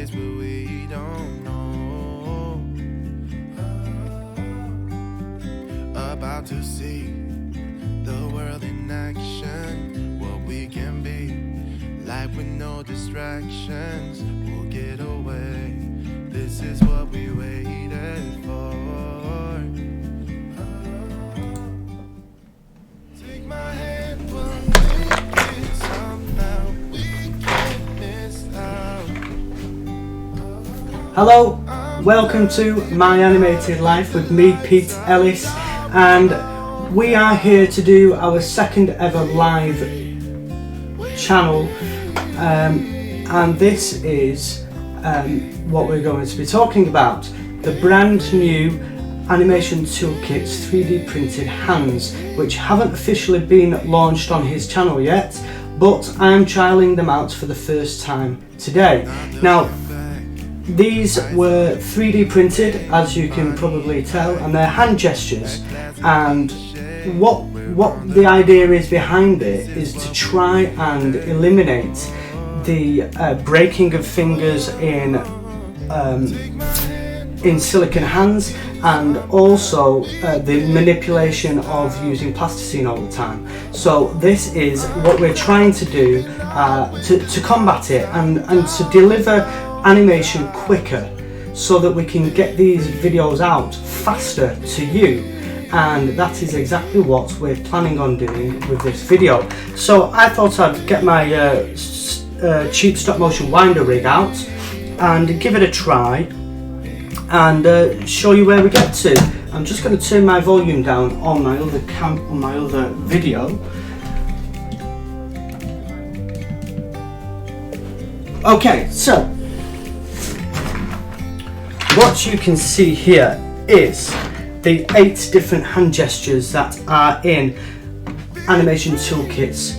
is what we don't know. About to see the world in action, what we can be, life with no distractions. We'll get away, this is what we waited for. Take my hand, we'll make it somehow. We can't miss out. Hello, welcome to My Animated Life with me, Pete Ellis, and we are here to do our second ever live channel, and this is what we're going to be talking about: the brand new Animation Toolkit's 3D printed hands, which haven't officially been launched on his channel yet, but I am trialing them out for the first time today. Now, these were 3D printed, as you can probably tell, and they're hand gestures, and what the idea is behind it is to try and eliminate the breaking of fingers in silicone hands, and also the manipulation of using plasticine all the time. So this is what we're trying to do to combat it and to deliver animation quicker, so that we can get these videos out faster to you, and that is exactly what we're planning on doing with this video. So I thought I'd get my cheap stop motion winder rig out and give it a try and show you where we get to. I'm just going to turn my volume down on my other video. Okay, so what you can see here is the 8 different hand gestures that are in Animation Toolkit's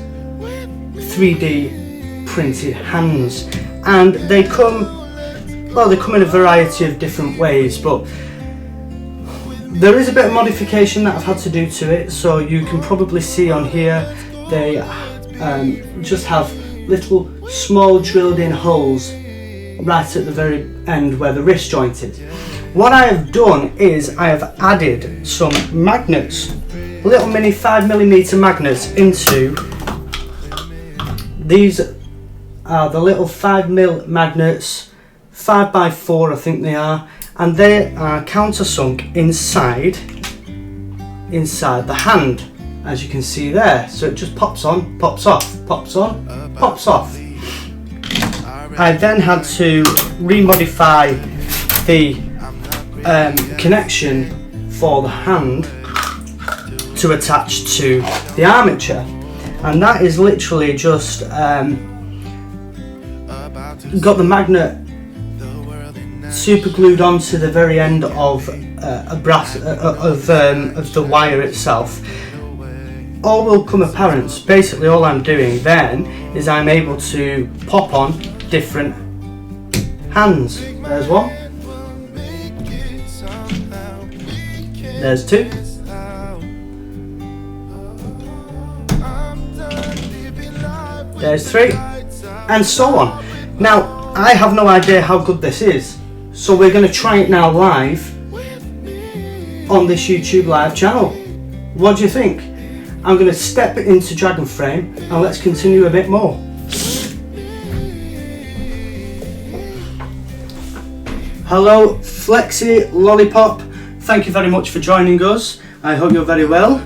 3D printed hands, and they come in a variety of different ways, but there is a bit of modification that I've had to do to it. So you can probably see on here they just have little small drilled in holes right at the very end where the wrist joint is. What I have done is I have added some magnets, little mini 5mm magnets into these. Are the little 5mm magnets, 5x4 I think they are, and they are countersunk inside the hand, as you can see there. So it just pops on, pops off, pops on, pops off. I then had to remodify the connection for the hand to attach to the armature, and that is literally just got the magnet super glued onto the very end of a brass of the wire itself. All will come apparent. Basically all I'm doing then is I'm able to pop on different hands. There's one, there's 2, there's 3, and so on. Now, I have no idea how good this is, so we're going to try it now live on this YouTube live channel. What do you think? I'm going to step into Dragon Frame and let's continue a bit more. Hello Flexi Lollipop, thank you very much for joining us. I hope you're very well.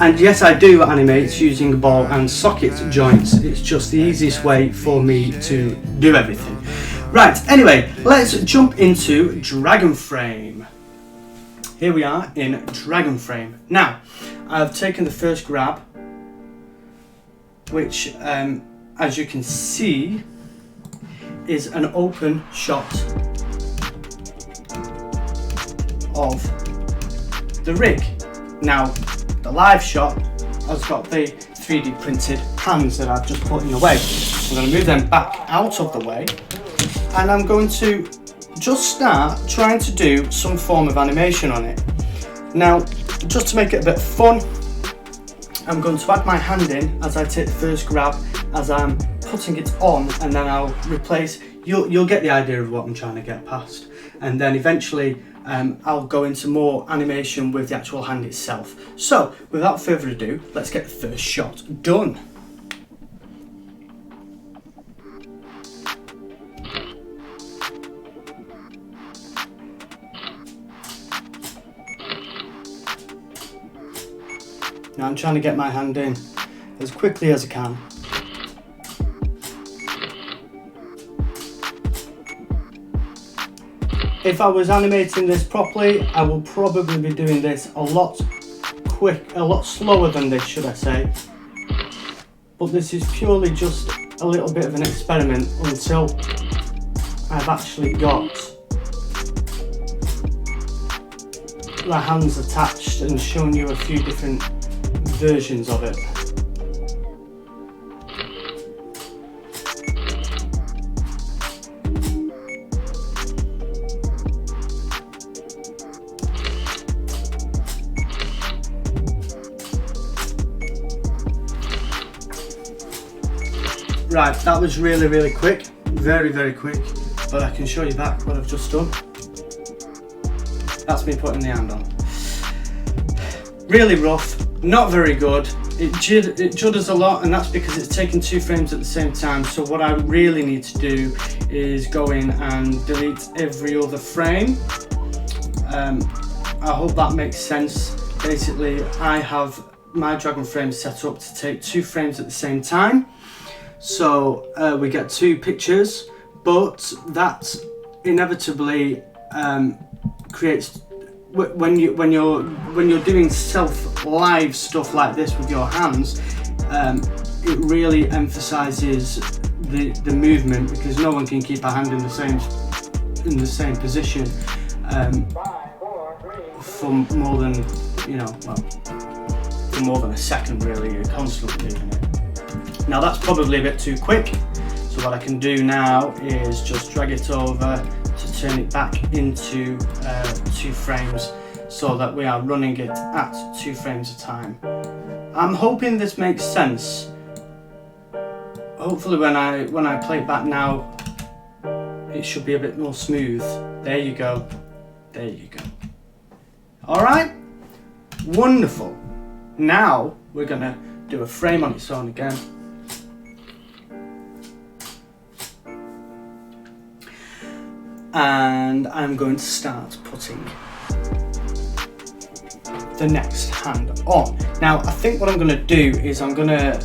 And yes, I do animate using ball and socket joints. It's just the easiest way for me to do everything. Right, anyway, let's jump into Dragon Frame. Here we are in Dragon Frame. Now, I've taken the first grab, which, as you can see, is an open shot of the rig. Now, the live shot has got the 3D printed hands that I've just put in the way. I'm going to move them back out of the way, and I'm going to just start trying to do some form of animation on it. Now, just to make it a bit fun, I'm going to add my hand in as I take the first grab, as I'm putting it on, and then I'll replace. You'll get the idea of what I'm trying to get past, and then eventually I'll go into more animation with the actual hand itself. So without further ado, let's get the first shot done. Now I'm trying to get my hand in as quickly as I can. If I was animating this properly, I will probably be doing this a lot slower than this, should I say. But this is purely just a little bit of an experiment until I've actually got the hands attached and shown you a few different versions of it. Right, that was really quick, very quick, but I can show you back what I've just done. That's me putting the hand on. Really rough, not very good. It judders a lot, and that's because it's taking 2 frames at the same time. So what I really need to do is go in and delete every other frame. I hope that makes sense. Basically, I have my Dragon frame set up to take 2 frames at the same time. So we get 2 pictures, but that inevitably creates, when you're doing live stuff like this with your hands, it really emphasizes the movement, because no one can keep a hand in the same position for more than for more than a second. Really, you're constantly moving it. Now that's probably a bit too quick, so what I can do now is just drag it over to turn it back into 2 frames, so that we are running it at 2 frames a time. I'm hoping this makes sense. Hopefully when I play it back now, it should be a bit more smooth. There you go. There you go. Alright, wonderful. Now we're gonna do a frame on its own again. And I'm going to start putting the next hand on. Now I think what I'm going to do is I'm going to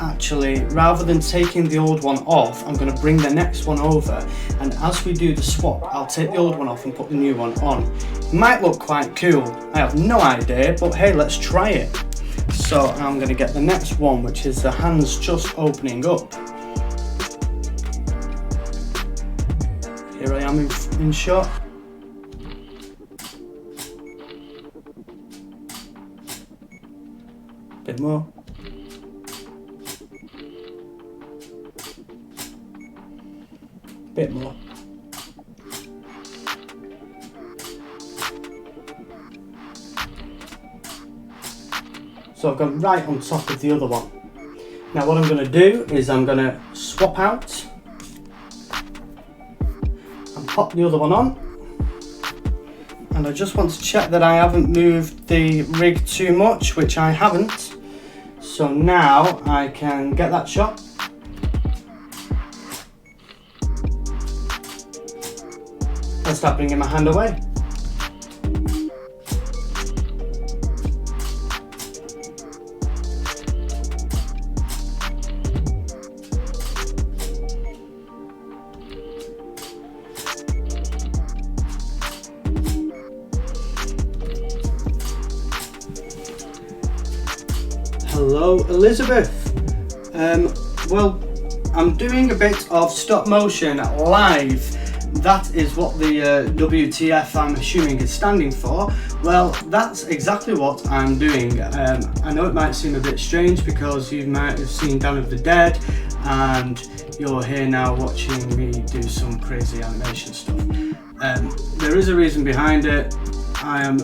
actually, rather than taking the old one off, I'm going to bring the next one over, and as we do the swap, I'll take the old one off and put the new one on. It might look quite cool, I have no idea, but hey, let's try it. So I'm going to get the next one, which is the hands just opening up. Here I am in shot. Bit more. Bit more. So I've gone right on top of the other one. Now what I'm going to do is I'm going to swap out and pop the other one on. And I just want to check that I haven't moved the rig too much, which I haven't. So now I can get that shot. And start bringing my hand away. Hello Elizabeth. Well, I'm doing a bit of stop motion live. That is what the WTF I'm assuming is standing for. Well, that's exactly what I'm doing. I know it might seem a bit strange because you might have seen Dawn of the Dead and you're here now watching me do some crazy animation stuff. There is a reason behind it. I am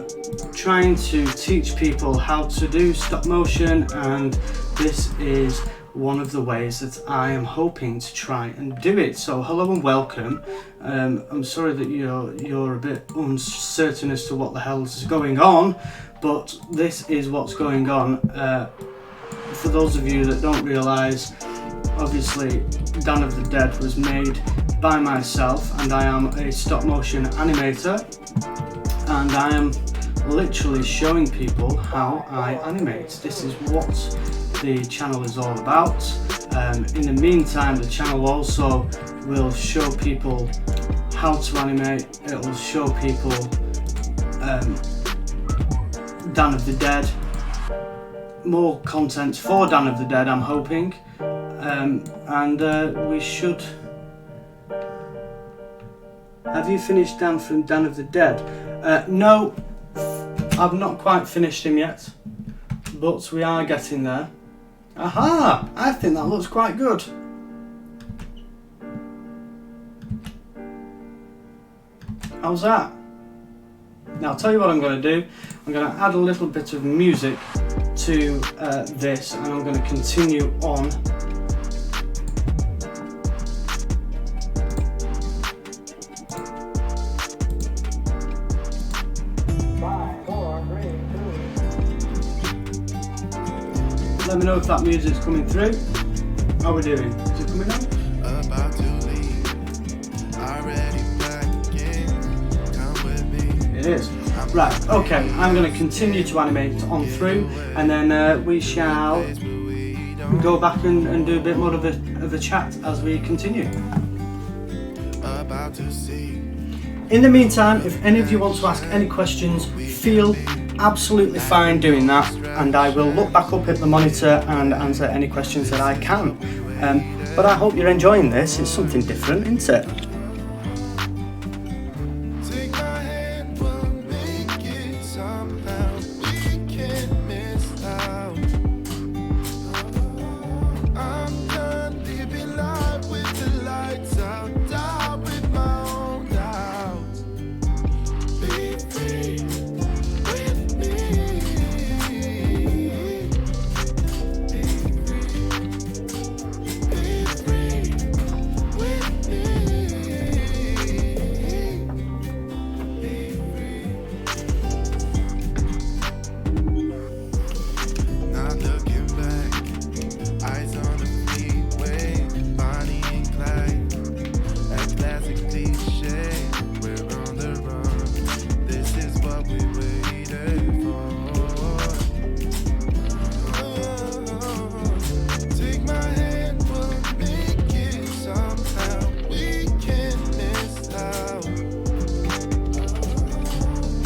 trying to teach people how to do stop motion, and this is one of the ways that I am hoping to try and do it. So hello and welcome. I'm sorry that you're a bit uncertain as to what the hell's going on, but this is what's going on. For those of you that don't realise, obviously Dawn of the Dead was made by myself, and I am a stop motion animator, and I am literally showing people how I animate. This is what the channel is all about. In the meantime, the channel also will show people how to animate. It will show people Dawn of the Dead, more content for Dawn of the Dead, I'm hoping, and we should. Have you finished Dan from Dawn of the Dead? No, I've not quite finished him yet, but we are getting there. Aha! I think that looks quite good. How's that? Now I'll tell you what I'm going to do. I'm going to add a little bit of music to this, and I'm going to continue on. Let me know if that music's coming through. How are we doing? Is it coming on? About to leave, already back again. Come with me. It is. Right, okay, I'm going to continue to animate on through, and then we shall go back and do a bit more of a chat as we continue. About to see. In the meantime, if any of you want to ask any questions, feel absolutely fine doing that, and I will look back up at the monitor and answer any questions that I can. But I hope you're enjoying this. It's something different, isn't it? Take my hand, we'll make it somehow. We can't miss out. I'm done living life with the lights out. Die with my own doubts. Be free with me. Be free with me. Not looking back, eyes on the freeway, Bonnie and Clyde, that classic cliche. We're on the run, this is what we waited for. Take my hand, we'll make it somehow. We can't miss out.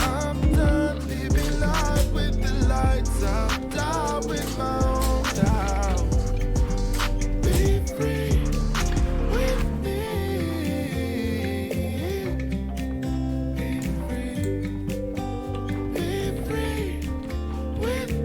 I'm done living life with the lights out. Die with my own doubts. Be free with me. Be free with me.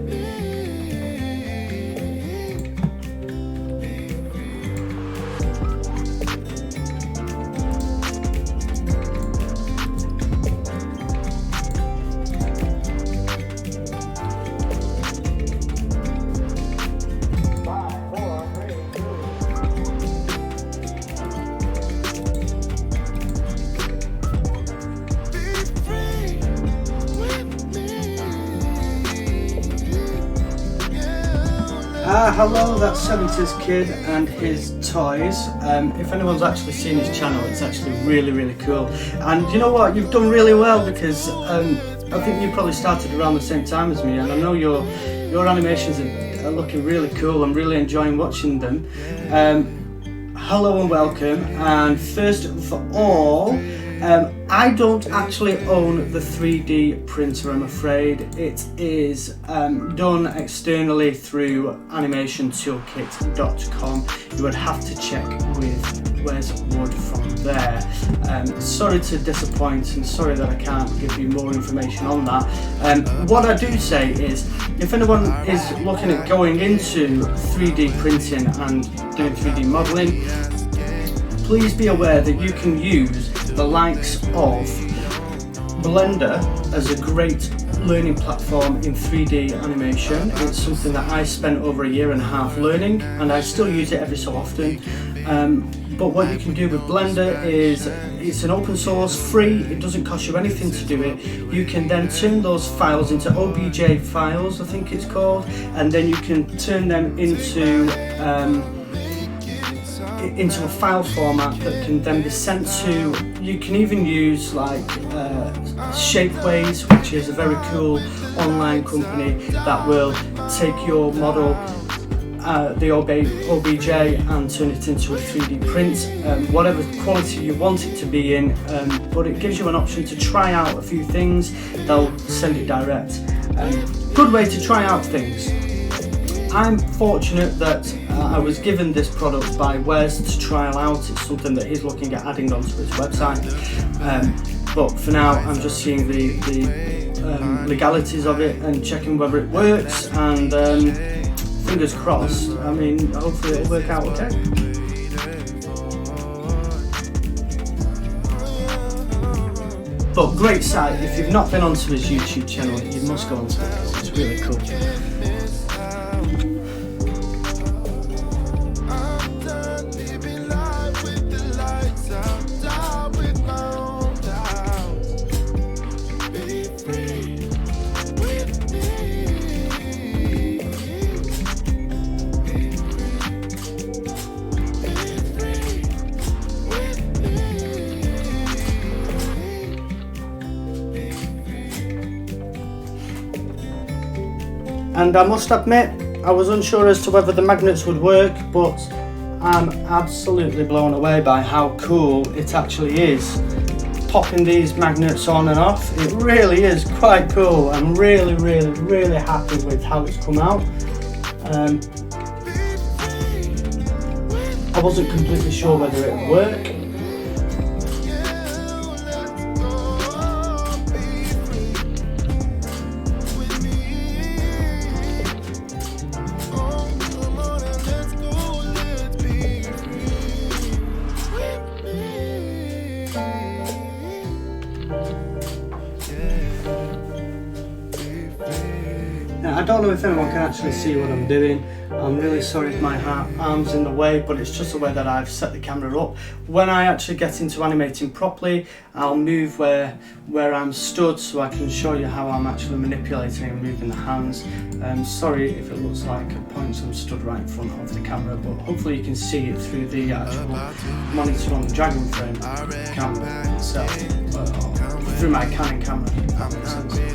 Hello, that's 70s Kid and his toys. If anyone's actually seen his channel, it's actually really, really cool. And you know what? You've done really well, because I think you probably started around the same time as me, and I know your animations are looking really cool. I'm really enjoying watching them. Hello and welcome. And first of all, I don't actually own the 3D printer, I'm afraid. It is done externally through animationtoolkit.com. You would have to check with Where's Wood from there. Sorry to disappoint, and sorry that I can't give you more information on that. What I do say is, if anyone is looking at going into 3D printing and doing 3D modelling, please be aware that you can use the likes of Blender as a great learning platform in 3D animation. It's something that I spent over a year and a half learning, and I still use it every so often. But what you can do with Blender is, it's an open source, free, it doesn't cost you anything to do it. You can then turn those files into OBJ files, I think it's called, and then you can turn them into a file format that can then be sent to, you can even use like Shapeways, which is a very cool online company that will take your model, the OBJ, and turn it into a 3D print, whatever quality you want it to be in, but it gives you an option to try out a few things. They'll send it direct. Good way to try out things. I'm fortunate that I was given this product by Wes to trial out. It's something that he's looking at adding onto his website, but for now I'm just seeing the legalities of it and checking whether it works, and fingers crossed. I mean, hopefully it'll work out okay. But great site. If you've not been onto his YouTube channel, you must go onto it. It's really cool. And I must admit, I was unsure as to whether the magnets would work, but I'm absolutely blown away by how cool it actually is. Popping these magnets on and off, it really is quite cool. I'm really happy with how it's come out. I wasn't completely sure whether it would work. Now, I don't know if anyone can actually see what I'm doing. I'm really sorry if my arm's in the way, but it's just the way that I've set the camera up. When I actually get into animating properly, I'll move where I'm stood so I can show you how I'm actually manipulating and moving the hands. Sorry if it looks like at points I'm stood right in front of the camera, but hopefully you can see it through the actual monitor on the Dragon Frame camera itself, through my Canon camera, if that makes sense.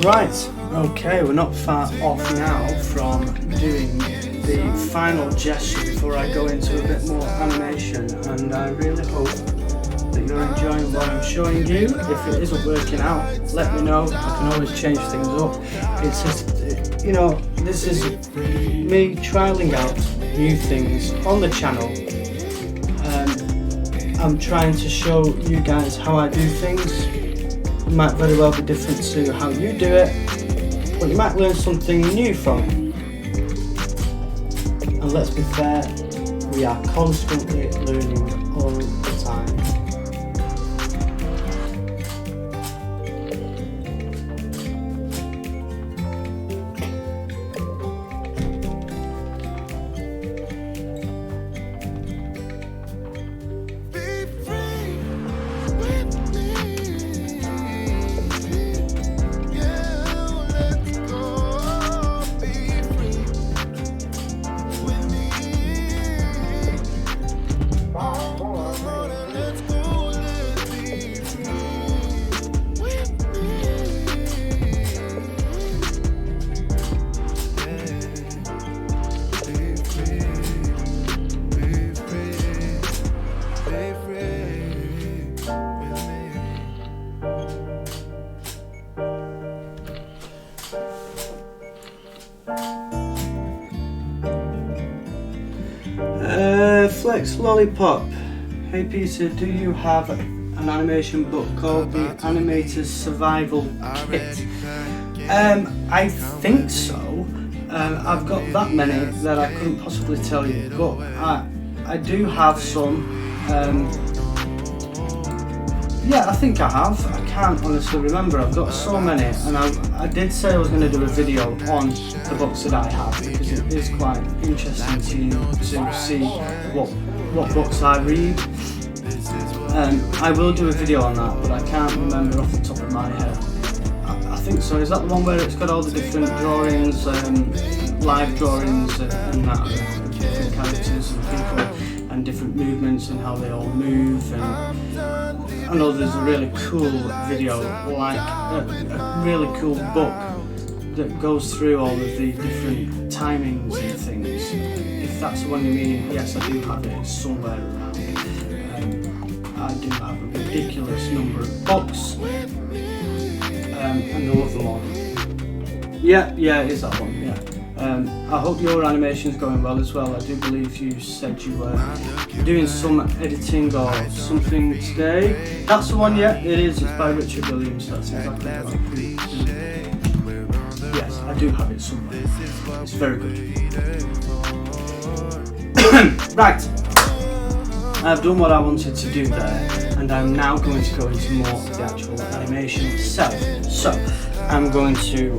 Right, okay, we're not far off now from doing the final gesture before I go into a bit more animation, and I really hope that you're enjoying what I'm showing you. If it isn't working out, let me know. I can always change things up. It's just, you know, this is me trialing out new things on the channel. I'm trying to show you guys how I do things. It might very well be different to how you do it, but you might learn something new from it. And let's be fair, we are constantly learning all the time. Flex Lollipop. Hey Peter, do you have an animation book called The Animator's Survival Kit? I think so. I've got that many that I couldn't possibly tell you, but I do have some. Yeah, I think I have. I can't honestly remember. I've got so many, and I did say I was going to do a video on the books that I have, because it is quite interesting to see what books I read. I will do a video on that, but I can't remember off the top of my head. I think so. Is that the one where it's got all the different drawings, live drawings and that, different characters and people and different movements and how they all move? And I know there's a really cool video, like a really cool book that goes through all of the different timings and things. If that's the one you mean, yes, I do have it somewhere around. I do have a ridiculous number of books, and I love them all. Yeah, it is that one, yeah. I hope your animation's going well as well. I do believe you said you were doing some editing or something today. That's the one, yeah, it is. It's by Richard Williams. That's exactly right. Yes, I do have it somewhere. It's very good. Right, I've done what I wanted to do there, and I'm now going to go into more of the actual animation itself. So, I'm going to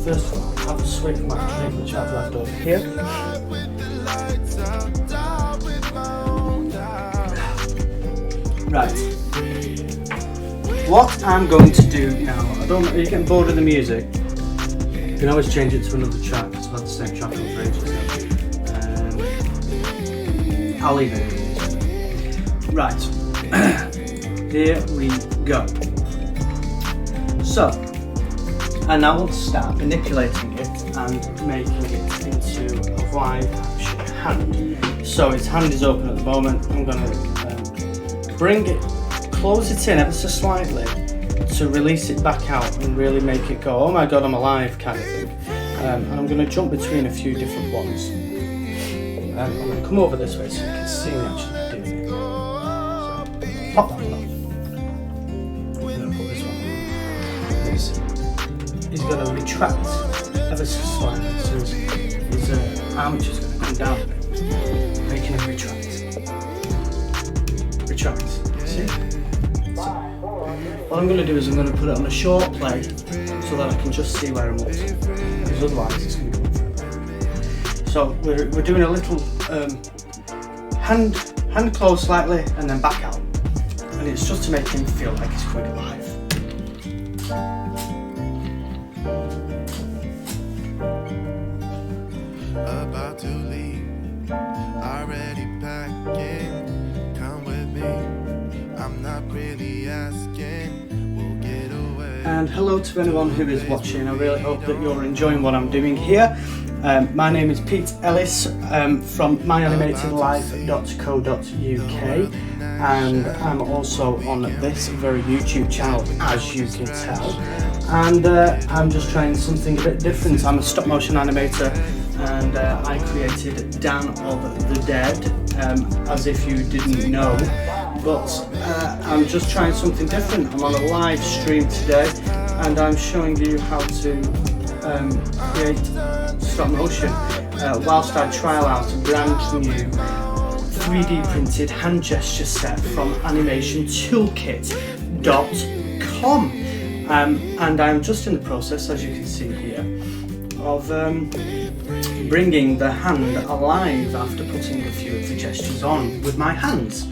first of all have a swig of my drink, which I've left over here. Right. What I'm going to do now, I don't know, are you getting bored of the music? You can always change it to another track, because I've had the same track on for ages now. I'll leave it. Right. Here we go. So, I now want to start manipulating it and making it into a live action hand. So its hand is open at the moment. I'm going to close it in ever so slightly to release it back out and really make it go, oh my god, I'm alive kind of thing. And I'm going to jump between a few different ones. I'm going to come over this way so you can see me actually doing it. So, pop that one off. I'm going to put this one on. He's going to retract ever so slightly, so his armature is going to come down a bit, making him retract. Retract, see? So, what I'm going to do is I'm going to put it on a short play so that I can just see where I'm up to, because otherwise it's going to go forever. So we're doing a little hand close slightly and then back out, and it's just to make him feel like he's quite alive. About to leave, already packing. Come with me, I'm not really asking. We'll get away. And hello to anyone who is watching. I really hope that you're enjoying what I'm doing here. My name is Pete Ellis from myanimatedlife.co.uk, and I'm also on this very YouTube channel, as you can tell. And I'm just trying something a bit different. I'm a stop motion animator, and I created Dan of the Dead, as if you didn't know. But I'm just trying something different. I'm on a live stream today, and I'm showing you how to create stop motion whilst I trial out a brand new 3D printed hand gesture set from animationtoolkit.com, and I'm just in the process, as you can see here, of bringing the hand alive after putting a few of the gestures on with my hands.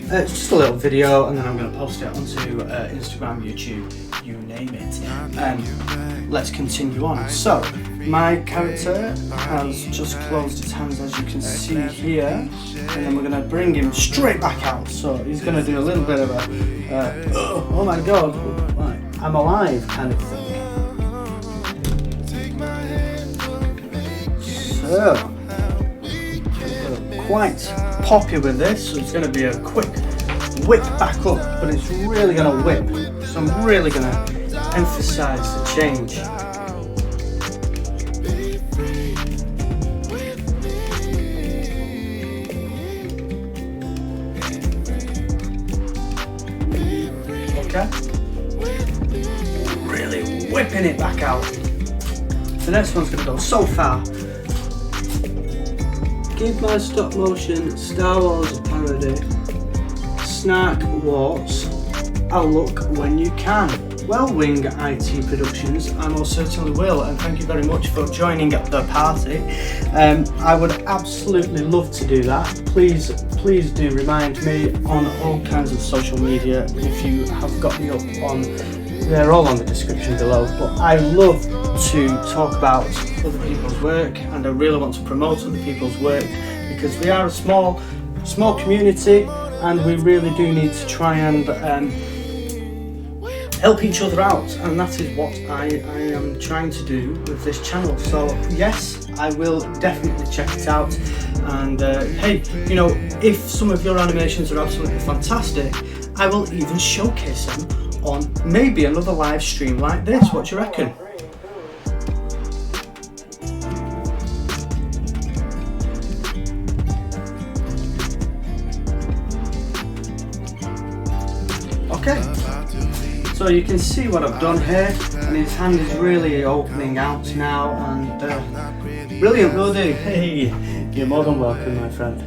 It's just a little video, and then I'm going to post it onto Instagram, YouTube, you name it. Let's continue on. So, my character has just closed his hands, as you can see here, and then we're going to bring him straight back out. So he's going to do a little bit of a, oh my god, I'm alive kind of thing. So, quite poppy with this, so it's going to be a quick whip back up, but it's really going to whip, so I'm really going to emphasize the change. Okay? Really whipping it back out. The next one's going to go so far. Give my stop motion Star Wars parody Snark Warts a look when you can. Well, Wing IT Productions, I most certainly will, and thank you very much for joining at the party. I would absolutely love to do that. Please do remind me on all kinds of social media if you have got me up on. They're all on the description below. But I love to talk about other people's work, and I really want to promote other people's work because we are a small community, and we really do need to try and help each other out, and that is what I am trying to do with this channel. So yes, I will definitely check it out, and hey, you know, if some of your animations are absolutely fantastic, I will even showcase them on maybe another live stream like this. What do you reckon? Okay. So you can see what I've done here, and his hand is really opening out now, and brilliant, will do. Hey, you're more than welcome, my friend.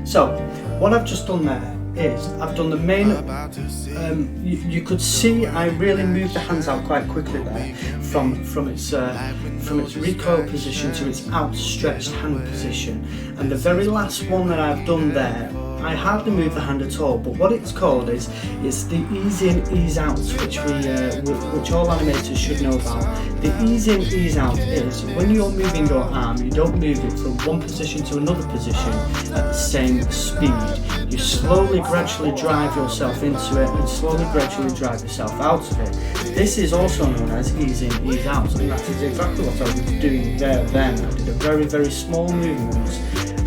So, what I've just done there is, I've done the main, you could see I really moved the hands out quite quickly there, from its recoil position to its outstretched hand position, and the very last one that I've done there, I hardly move the hand at all, but what it's called is it's the ease in, ease out, which all animators should know about. The ease in, ease out is when you're moving your arm, you don't move it from one position to another position at the same speed. You slowly, gradually drive yourself into it, and slowly, gradually drive yourself out of it. This is also known as ease in, ease out, and that is exactly what I was doing there then. I did a very, very small movement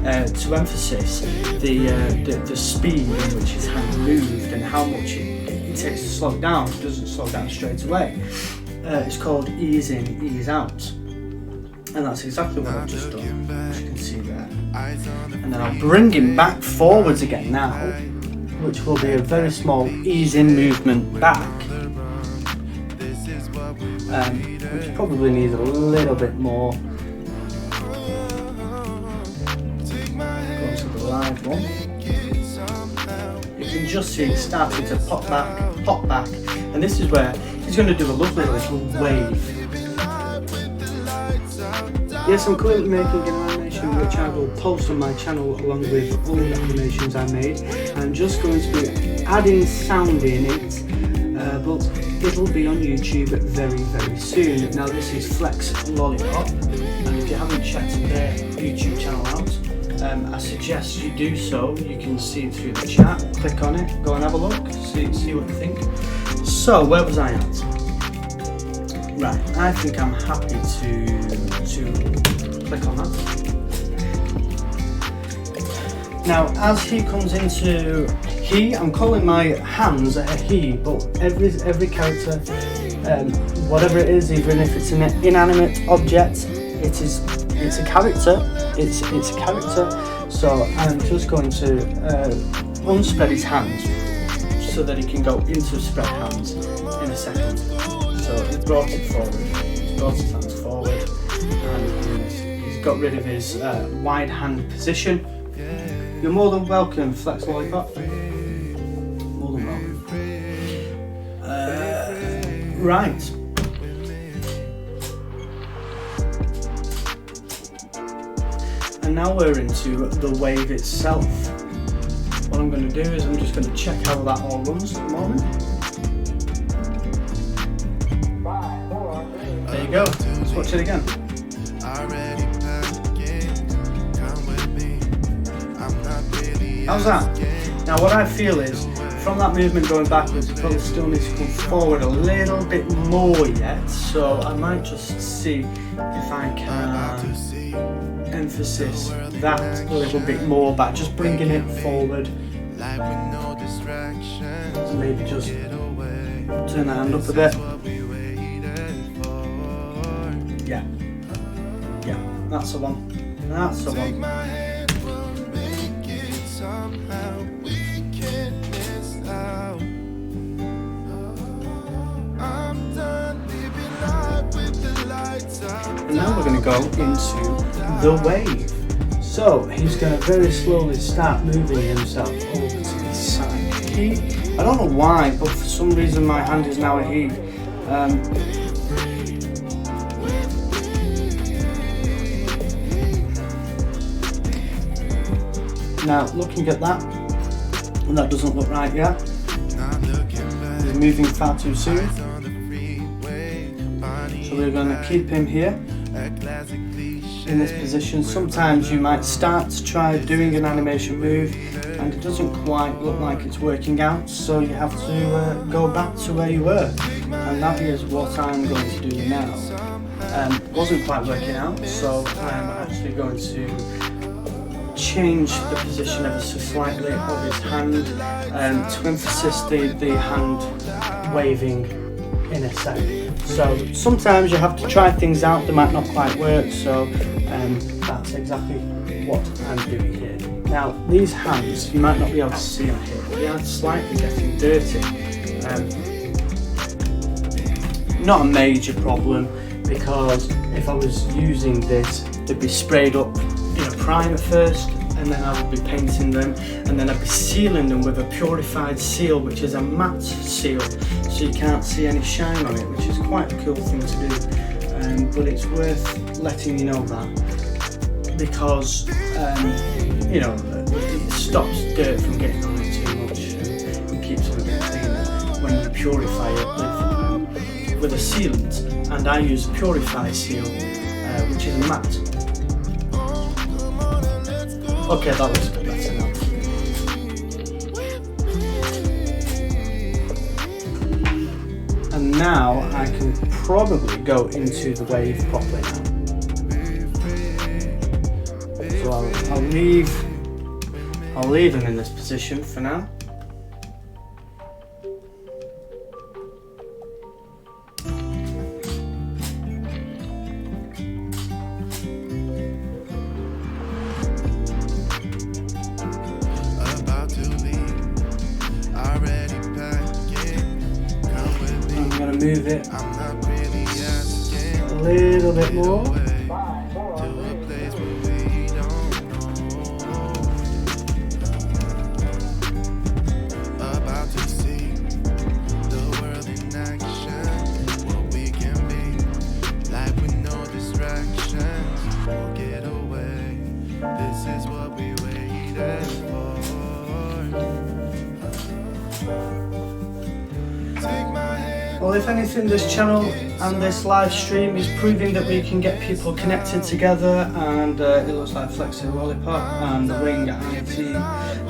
to emphasise the speed in which his hand moved and how much it takes to slow it down. It doesn't slow down straight away. It's called ease in, ease out, and that's exactly what I've just done, as you can see there. And then I'll bring him back forwards again now, which will be a very small ease in movement back, which probably needs a little bit more. Live one. You can just see it starting to pop back, and this is where he's going to do a lovely little wave. Yes, I'm currently making an animation which I will post on my channel along with all the animations I made. I'm just going to be adding sound in it, but it'll be on YouTube very, very soon. Now this is Flex Lollipop, and if you haven't checked their YouTube channel out, I suggest you do so. You can see it through the chat. Click on it, go and have a look, see what you think. So, where was I at? Right, I think I'm happy to click on that. Now, as he comes into he, I'm calling my hands a he, but every character, whatever it is, even if it's an inanimate object, it's a character. It's a character. So I'm just going to unspread his hands so that he can go into spread hands in a second. So he brought it forward. He's brought his hands forward, and he's got rid of his wide hand position. You're more than welcome, Flex Lollipop. More than welcome. Right. And now we're into the wave itself. What I'm going to do is I'm just going to check how that all runs at the moment. There you go. Let's watch it again. How's that? Now what I feel is, from that movement going backwards, it probably still needs to come forward a little bit more yet, so I might just see if I can emphasis that a little bit more by just bringing it forward. So maybe just turn that hand up a bit. Yeah, that's the one. That's the one. out. I'm done living life with the lights out. And now we're going to go into the wave. So he's going to very slowly start moving himself over to the side here. I don't know why, but for some reason my hand is now at E. Now looking at that, and that doesn't look right yet. He's moving far too soon. So we're going to keep him here in this position. Sometimes you might start to try doing an animation move and it doesn't quite look like it's working out, so you have to go back to where you were, and that is what I'm going to do now. Wasn't quite working out, so I'm actually going to change the position ever so slightly of his hand to emphasize the hand waving in a second. So sometimes you have to try things out, they might not quite work, so that's exactly what I'm doing here. Now these hands, you might not be able to see them here, but they are slightly getting dirty. Not a major problem, because if I was using this, they'd be sprayed up in a primer first, and then I would be painting them, and then I'd be sealing them with a purified seal, which is a matte seal, so you can't see any shine on it, which is quite a cool thing to do. But it's worth letting you know that, because you know, it stops dirt from getting on it too much and keeps it a bit cleaner when you purify it with a sealant. And I use a purified seal, which is a matte. Okay, that looks good, that's enough. And now I can probably go into the wave properly now. So I'll leave him in this position for now. Move it a little bit more. About to see the world in action, what we can be, life with no distractions. We'll get away. This is what we waited for. Take my hand. Well, if anything, this channel and this live stream is proving that we can get people connected together, and it looks like Flexi Lollipop and the Wing IT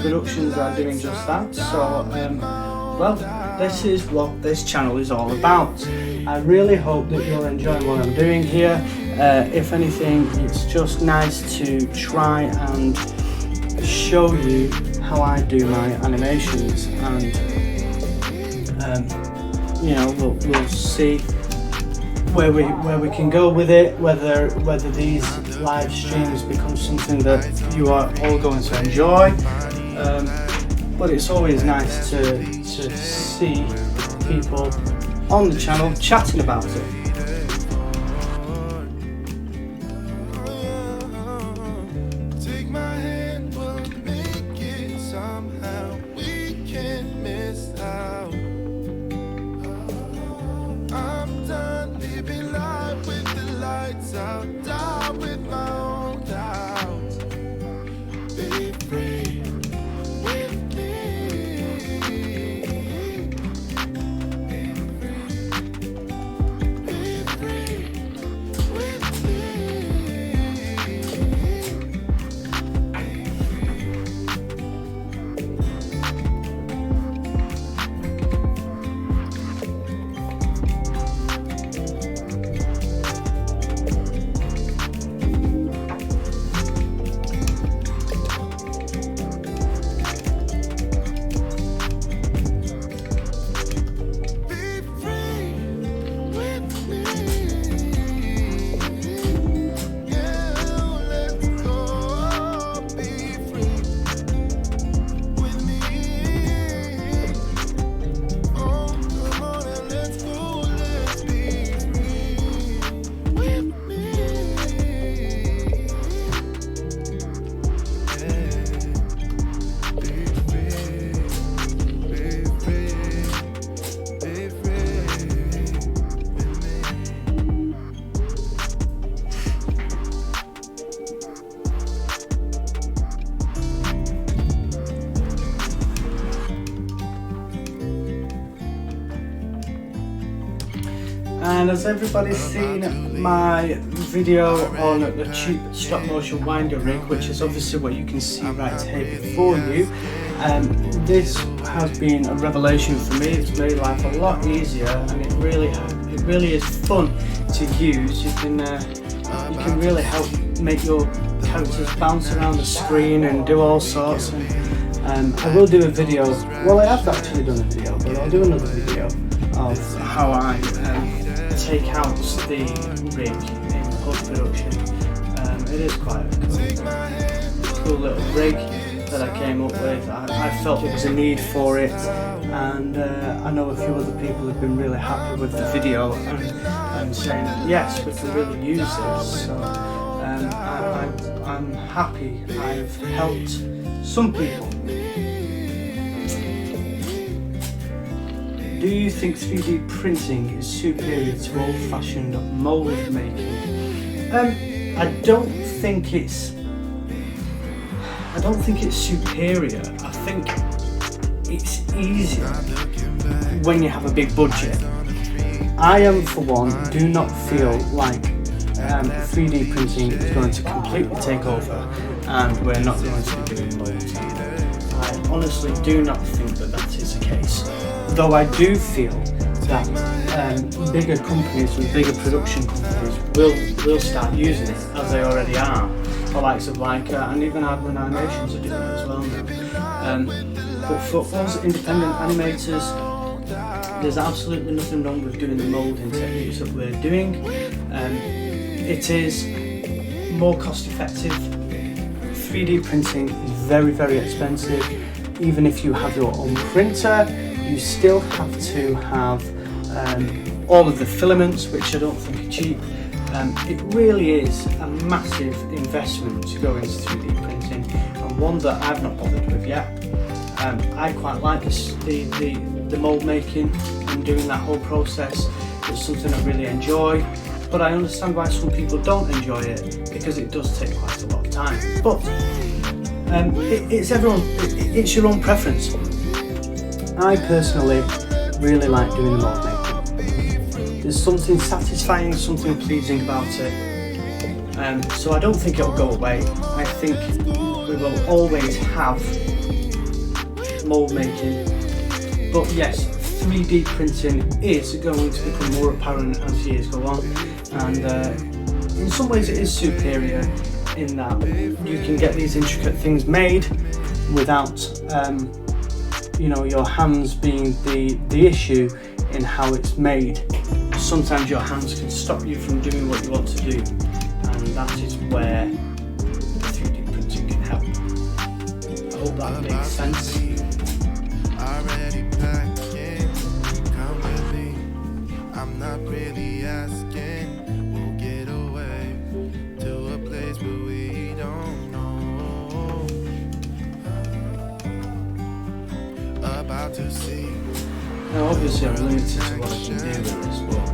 Productions are doing just that. So, well, this is what this channel is all about. I really hope that you're enjoying what I'm doing here. If anything, it's just nice to try and show you how I do my animations, and you know, we'll see where we can go with it, whether these live streams become something that you are all going to enjoy. But it's always nice to see people on the channel chatting about it. Take my hand, we'll make it somehow. We can't miss out. I'm done living life with the lights out, down with my own doubts. Be free with me. Be free with me. And has everybody seen my video on the cheap stop motion winder rig, which is obviously what you can see right here before you? This has been a revelation for me. It's made life a lot easier, and it really is fun to use. You can really help make your characters bounce around the screen and do all sorts. And I will do a video. Well, I have actually done a video, but I'll do another video of how I take out the rig in post-production. It is quite a cool little rig that I came up with. I felt it was a need for it, and I know a few other people have been really happy with the video and saying yes, we can really use this. So I'm happy I've helped some people. Do you think 3D printing is superior to old-fashioned mould making? I don't think it's superior. I think it's easier when you have a big budget. I for one, do not feel like 3D printing is going to completely take over and we're not going to be doing molds. I honestly do not think that is the case. Though I do feel that bigger companies and bigger production companies will start using it, as they already are. The likes of and even Admin Animations are doing it as well now. But for us independent animators, there's absolutely nothing wrong with doing the moulding techniques that we're doing. It is more cost effective. 3D printing is very, very expensive. Even if you have your own printer, you still have to have all of the filaments, which I don't think are cheap. It really is a massive investment to go into 3D printing, and one that I've not bothered with yet. I quite like the mould making and doing that whole process. It's something I really enjoy, but I understand why some people don't enjoy it, because it does take quite a lot of time. But it's your own preference. I personally really like doing the mould making. There's something satisfying, something pleasing about it. So I don't think it'll go away. I think we will always have mould making. But yes, 3D printing is going to become more apparent as years go on. And in some ways it is superior in that you can get these intricate things made without your hands being the issue in how it's made. Sometimes your hands can stop you from doing what you want to do, and that is where 3D printing can help. I hope that makes sense. Come with me. I'm not really asking. We'll get away to a place where we don't know. About to see. Now obviously I'm limited to what I can do with this, but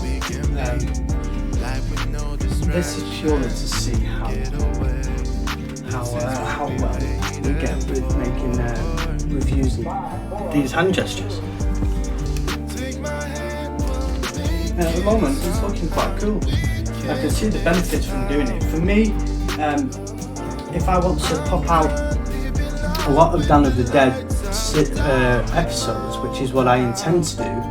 this is purely to see how well we get with making reviews and these hand gestures. And at the moment it's looking quite cool. I can see the benefits from doing it. For me, if I want to pop out a lot of Dawn of the Dead episodes, which is what I intend to do,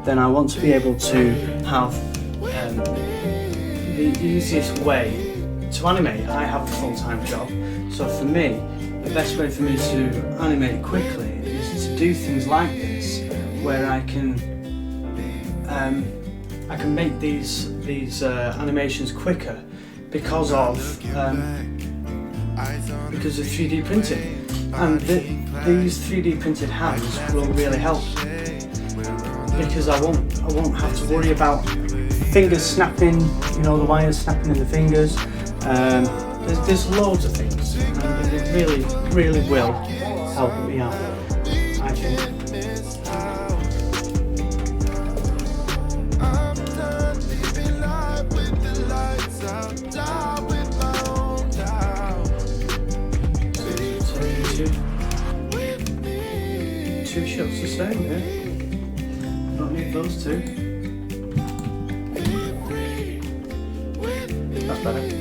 then I want to be able to have the easiest way to animate. I have a full-time job, so for me, the best way for me to animate quickly is to do things like this, where I can make these animations quicker because of 3D printing. And these 3D printed hands will really help, because I won't have to worry about fingers snapping, the wires snapping in the fingers. There's loads of things, and it really will help me out, I think. Two shots the same, yeah? Don't need those two. that's better.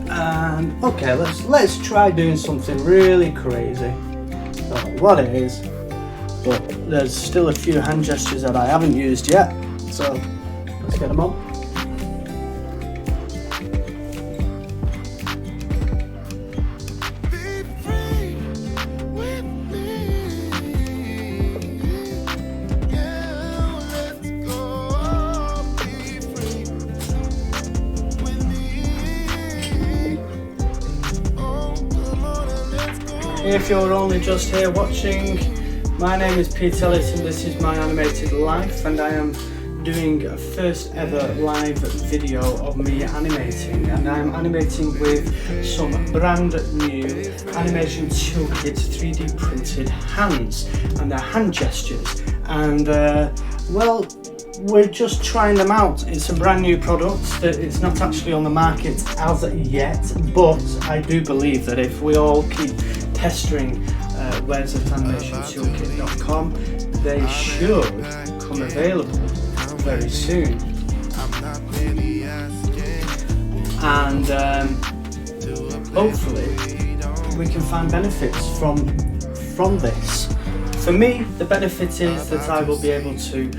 And okay, let's try doing something really crazy. I don't know what it is, but there's still a few hand gestures that I haven't used yet, so let's get them on. If you're only just here watching, my name is Pete Ellis and this is my animated life, and I am doing a first ever live video of me animating, and I'm animating with some brand new animation toolkit 3D printed hands, and they're hand gestures, and well, we're just trying them out. It's a brand new product that it's not actually on the market as yet, but I do believe that if we all keep pestering where's at animationtoolkit.com, they should come available very soon. And hopefully we can find benefits from this. For me, the benefit is that I will be able to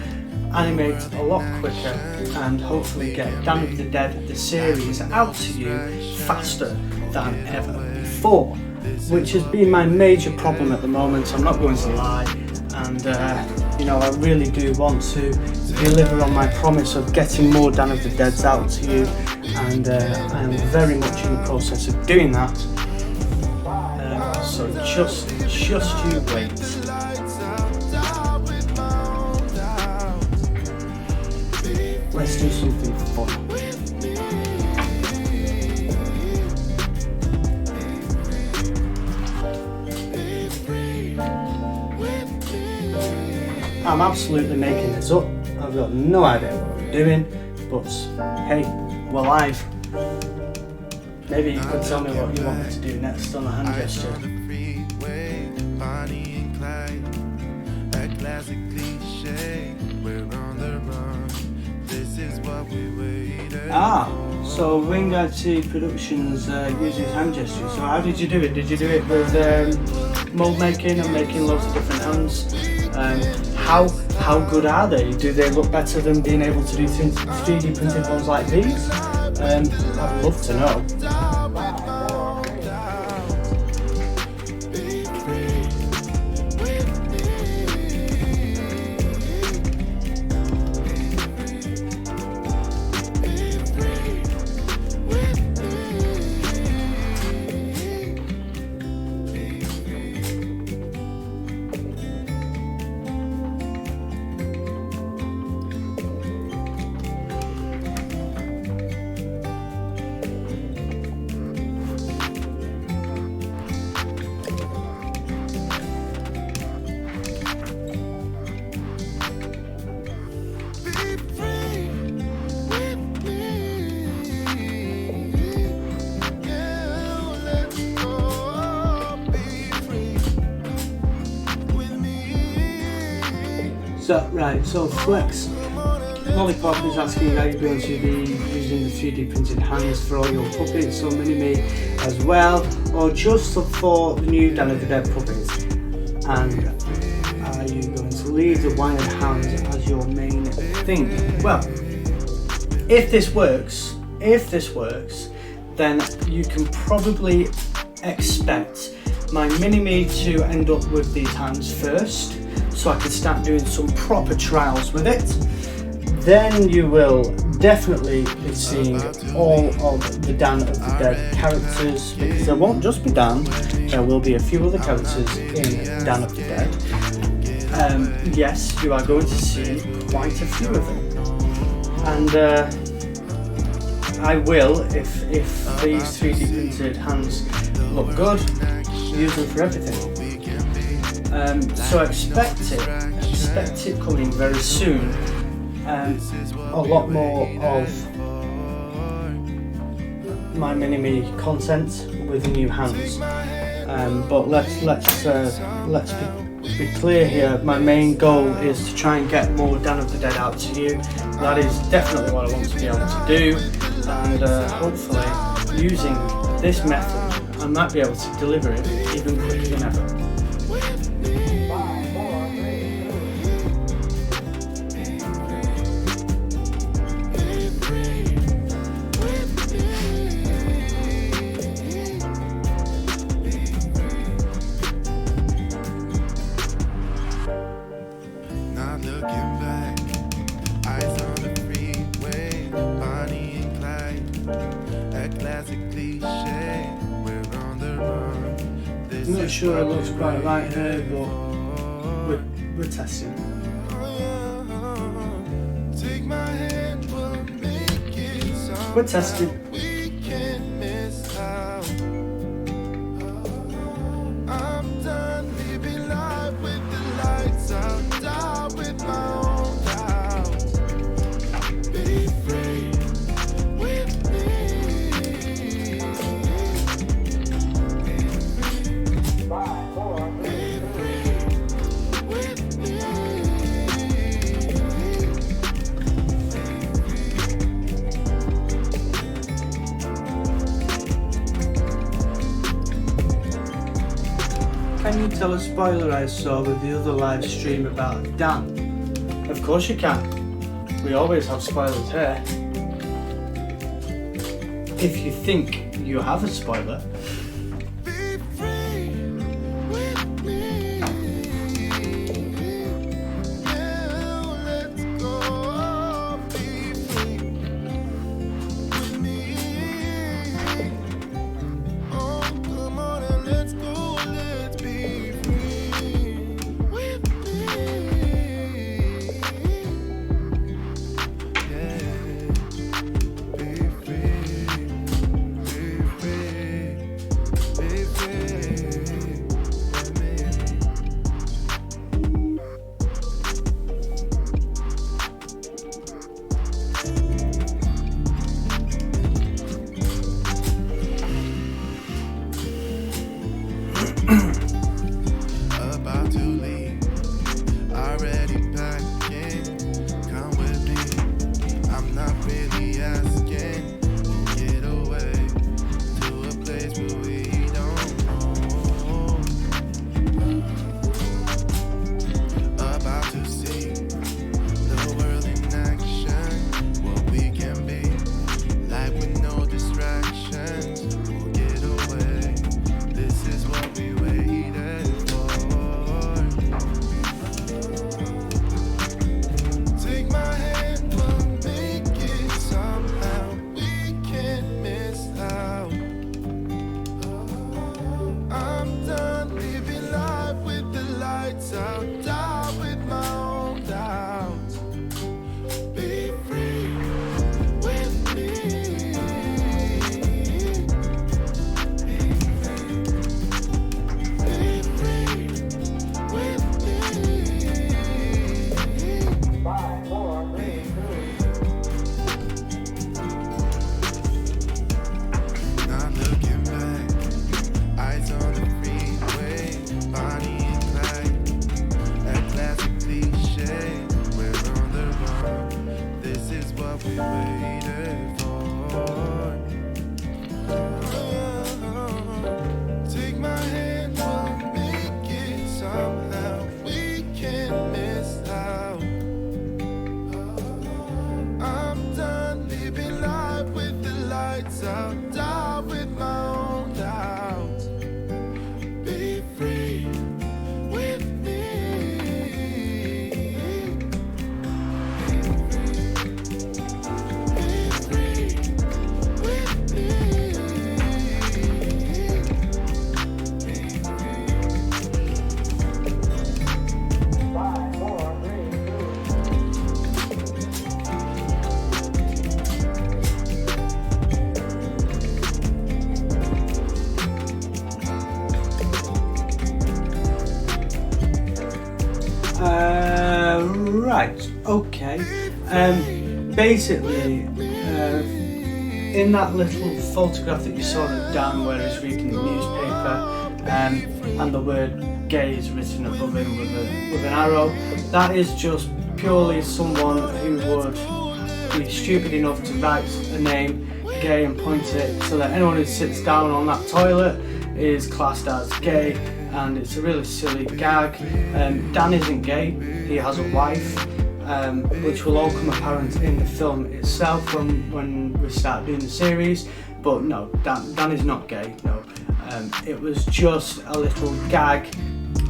animate a lot quicker and hopefully get Dawn of the Dead, the series, out to you faster than ever before, which has been my major problem at the moment, I'm not going to lie, and you know, I really do want to deliver on my promise of getting more Dawn of the Deads out to you, and I am very much in the process of doing that, so just you wait. Let's do something fun. I'm absolutely making this up. I've got no idea what I'm doing, but hey, we're live. Maybe you could tell me what you want me to do next on a hand gesture. So Wing IT Productions uses hand gestures. So how did you do it? Did you do it with mold making and making loads of different hands? How good are they? Do they look better than being able to do 3D printed ones like these? I'd love to know. So Flex Lollipop is asking, are you going to be using the 3D printed hands for all your puppets, or Mini-Me as well, or just for the new Dawn of the Dead puppets? And are you going to leave the wired hands as your main thing? Well, if this works, then you can probably expect my Mini-Me to end up with these hands first, so I can start doing some proper trials with it. Then you will definitely be seeing all of the Dawn of the Dead characters, because there won't just be Dawn, there will be a few other characters in Dawn of the Dead. Yes, you are going to see quite a few of them. And I will, if these 3D printed hands look good, use them for everything. So expect it coming very soon. A lot more of my Mini-Me content with the new hands. But let's be to be clear here, my main goal is to try and get more Dawn of the Dead out to you. That is definitely what I want to be able to do, and hopefully using this method I might be able to deliver it even quicker than ever. Not looking back, eyes on the freeway, Bonnie and Clyde, that classic cliche, we're on the run. This I'm not is sure it what looks we quite right here, waited but for. we're testing. Take my hand, we'll make it somehow. We're testing. We can't miss out. I'm done living life with the lights out, die with my own doubts. Be free with me. Be free with me. Can you tell a spoiler I saw with the other live stream about Dan? Of course you can. We always have spoilers here. If you think you have a spoiler, Be free with me. Now let's go. Be free with me. Oh, come on and let's go. Let's be free with me. Yeah. Be free. Be free. Be free with me. About to leave, already packing. Come with me, I'm not really asking. We'll get away to a place where we don't know. About to see the world in action, what we can be, like with no distractions. We'll get away, this is what we waited for. Take my hand, we'll make it somehow. We can't miss out. I'm done living life with the lights out, die with my own doubts. Be free with me. Be free with me. Not looking back, eyes on the freeway, Bonnie and Clyde, that classic cliche, we're on the run. This is what we waited for. Take my hand, we'll make it somehow. We can't miss out. I'm done living life with the lights out, die with my own doubts. Be free with me. Be free with me. Right, okay. Basically, in that little photograph that you saw of Dan where he's reading the newspaper, and the word gay is written above him with an arrow. That is just purely someone who would be stupid enough to write a name gay and point it so that anyone who sits down on that toilet is classed as gay, and it's a really silly gag. Dan isn't gay, he has a wife, which will all come apparent in the film itself when we start doing the series. But no, Dan is not gay, no. It was just a little gag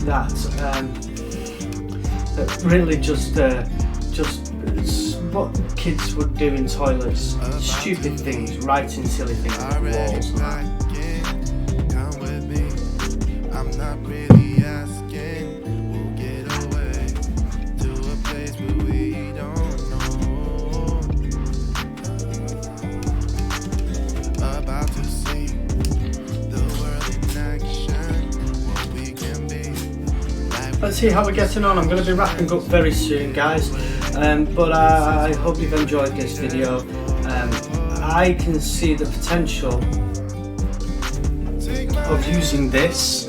that really just what kids would do in toilets, stupid things, writing silly things on the walls and that. Come with me, I'm not really asking. We'll get away to a place where we don't know. About to see the world in action, what we can be. Let's see how we're getting on. I'm going to be wrapping up very soon, guys, but I hope you've enjoyed this video. I can see the potential of using this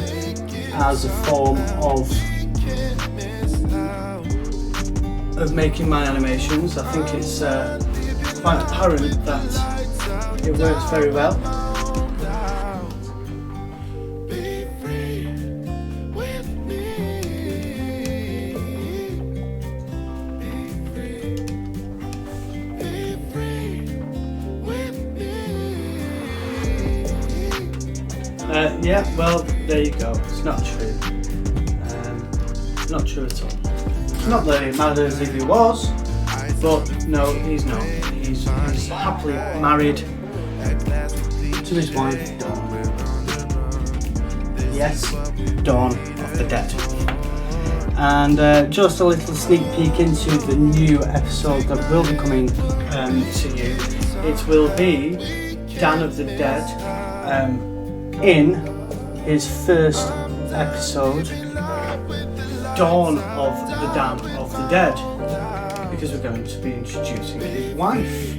as a form of making my animations. I think it's quite apparent that it works very well. Yeah, well, there you go. It's not true. Not true at all. Not that it matters if he was, but no, he's not. He's happily married to his wife, Dawn. Yes, Dawn of the Dead. And just a little sneak peek into the new episode that will be coming to you. It will be Dan of the Dead. In his first episode, Dawn of the Dan of the Dead, because we're going to be introducing his wife.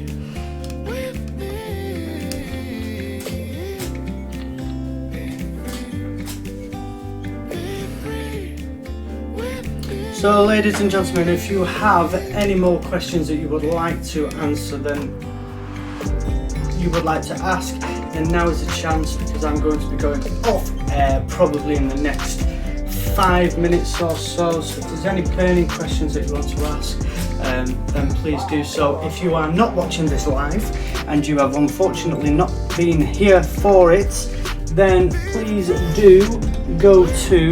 So, ladies and gentlemen, if you have any more questions that you would like to answer, then you would like to ask, then now is a chance, because I'm going to be going off air probably in the next 5 minutes or so. So if there's any burning questions that you want to ask, then please do so. If you are not watching this live and you have unfortunately not been here for it, then please do go to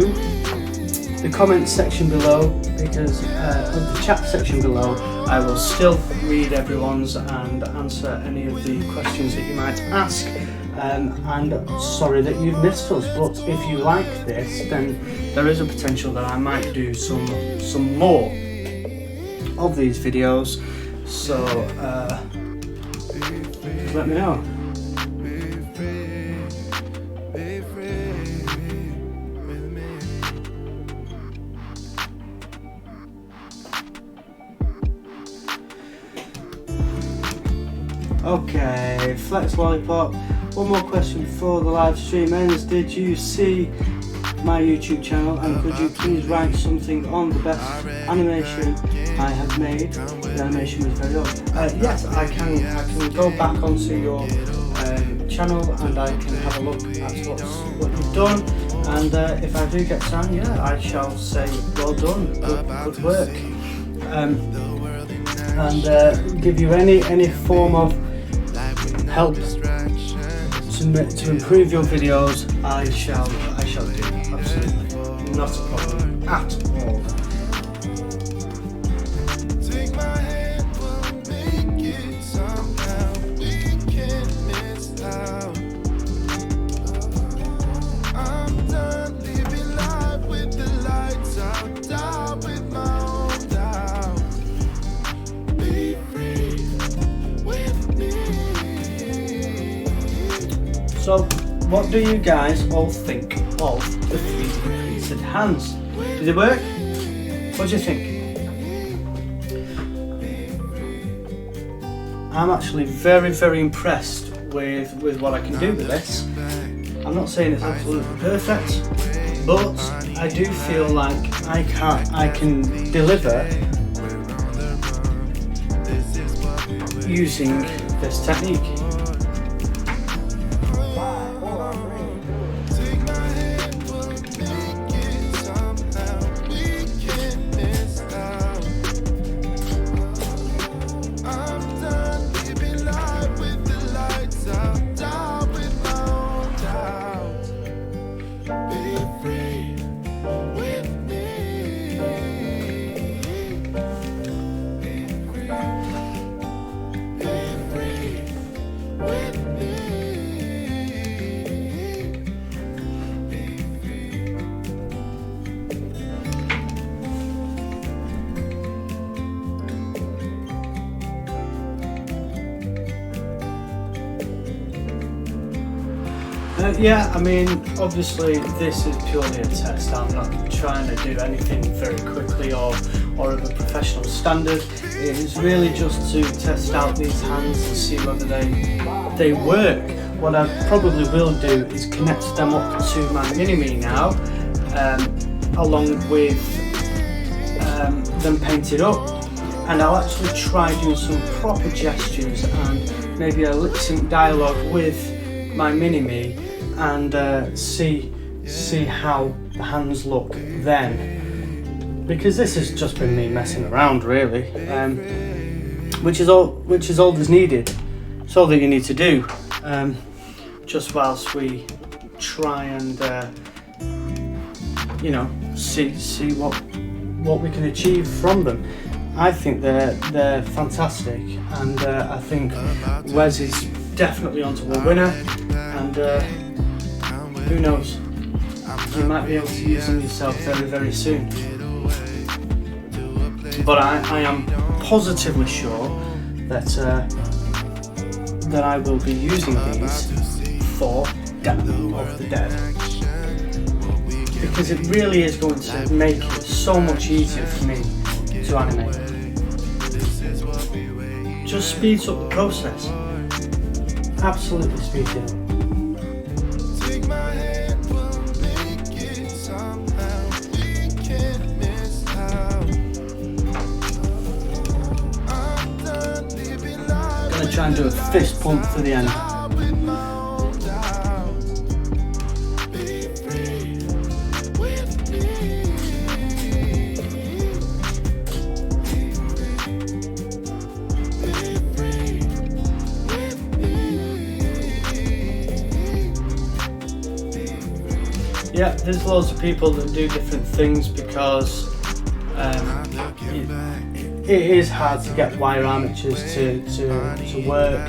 the comment section below, because of the chat section below, I will still read everyone's and answer any of the questions that you might ask. And sorry that you've missed us, but if you like this, then there is a potential that I might do some more of these videos. So let me know. Okay, Flex Lollipop. One more question before the live stream ends. Did you see my YouTube channel, and could you please write something on the best animation I have made? The animation was very old. Yes, I can go back onto your channel and I can have a look at what you've done. And if I do get time, yeah, I shall say well done, good work. And give you any form of help to improve your videos, I shall do. Absolutely, not a problem at all. Take my hand, we'll make it somehow. We can't miss out. I'm done living life with the lights out, down with my own doubt. Be free with me. So, what do you guys all think of the 3D printed hands? Did it work? What do you think? I'm actually very impressed with what I can do with this. I'm I'm not saying it's absolutely perfect, but I do feel like I can deliver using this technique. Yeah, I mean, obviously this is purely a test. I'm not trying to do anything very quickly or of a professional standard. It is really just to test out these hands and see whether they work. What I probably will do is connect them up to my Mini-Me now, along with them painted up, and I'll actually try doing some proper gestures and maybe a lip sync dialogue with my Mini-Me and see how the hands look then, because this has just been me messing around really, which is all that's needed. It's all that you need to do, just whilst we try and see what we can achieve from them. I think they're fantastic, and I think Wes is definitely onto a winner, and who knows, you might be able to use them yourself very, very soon. But I am positively sure that I will be using these for Dawn of the Dead, because it really is going to make it so much easier for me to animate. Just speeds up the process. Absolutely speeds it up. Gonna try and do a fist bump for the end. Yeah, there's loads of people that do different things because it is hard to get wire armatures to work,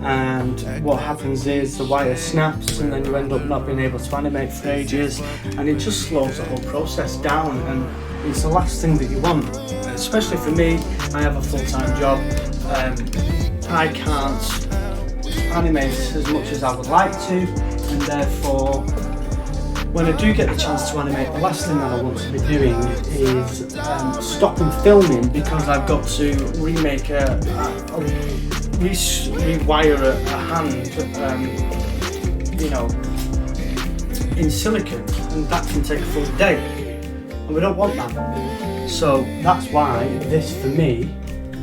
and what happens is the wire snaps and then you end up not being able to animate for ages, and it just slows the whole process down, and it's the last thing that you want. Especially for me, I have a full-time job. I can't animate as much as I would like to, and therefore when I do get the chance to animate, the last thing that I want to be doing is stopping filming because I've got to rewire a hand, in silicon, and that can take a full day, and we don't want that. So that's why this, for me,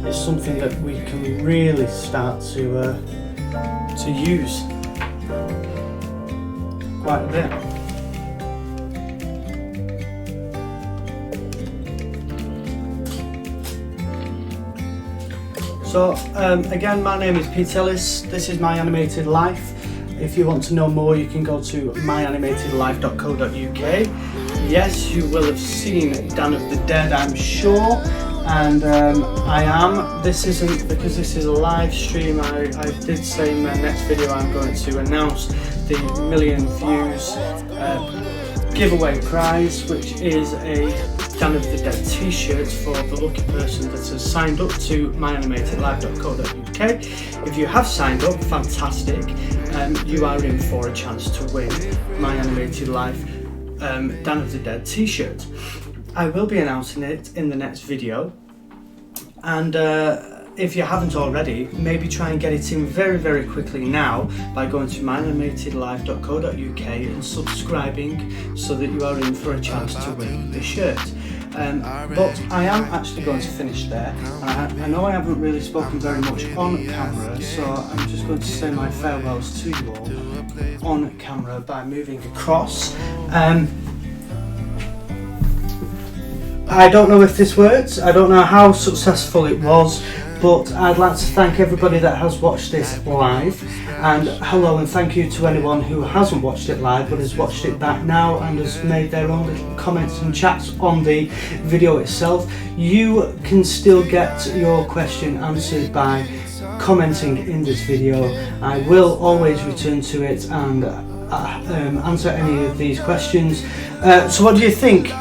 is something that we can really start to use quite a bit. So again, my name is Pete Ellis. This is My Animated Life. If you want to know more, you can go to myanimatedlife.co.uk. Yes, you will have seen Dawn of the Dead, I'm sure, and this isn't, because this is a live stream. I did say in my next video I'm going to announce the 1 million views giveaway prize, which is a Dawn of the Dead t-shirt for the lucky person that has signed up to myanimatedlife.co.uk. If you have signed up, fantastic. You are in for a chance to win My Animated Life Dawn of the Dead t-shirt. I will be announcing it in the next video, and if you haven't already, maybe try and get it in very, very quickly now by going to myanimatedlife.co.uk and subscribing so that you are in for a chance to win the shirt. But I am actually going to finish there. I know I haven't really spoken very much on camera, so I'm just going to say my farewells to you all on camera by moving across. I don't know if this works, I don't know how successful it was, but I'd like to thank everybody that has watched this live, and hello and thank you to anyone who hasn't watched it live but has watched it back now and has made their own little comments and chats on the video itself. You can still get your question answered by commenting in this video. I will always return to it and answer any of these questions. So what do you think?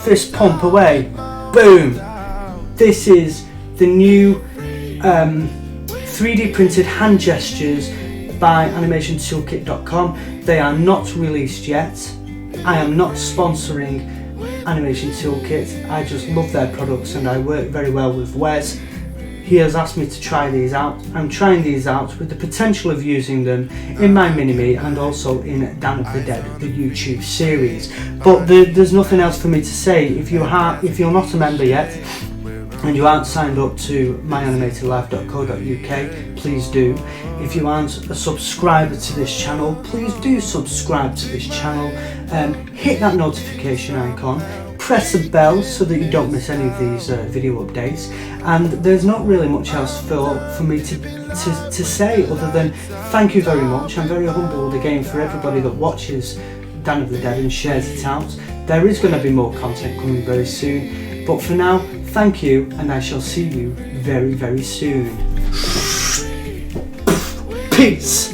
Fist pump away. Boom! This is the new 3D printed hand gestures by animationtoolkit.com. They are not released yet. I am not sponsoring Animation Toolkit. I just love their products and I work very well with Wes. He has asked me to try these out. I'm trying these out with the potential of using them in my mini-me and also in Dan of the Dead, the YouTube series. But there's nothing else for me to say. If you're not a member yet and you aren't signed up to myanimatedlife.co.uk, please do. If you aren't a subscriber to this channel, please do subscribe to this channel. Hit that notification icon. Press the bell so that you don't miss any of these video updates, and there's not really much else for me to say other than thank you very much. I'm very humbled again for everybody that watches Dan of the Dead and shares it out. There is going to be more content coming very soon, but for now, thank you, and I shall see you very, very soon. Peace!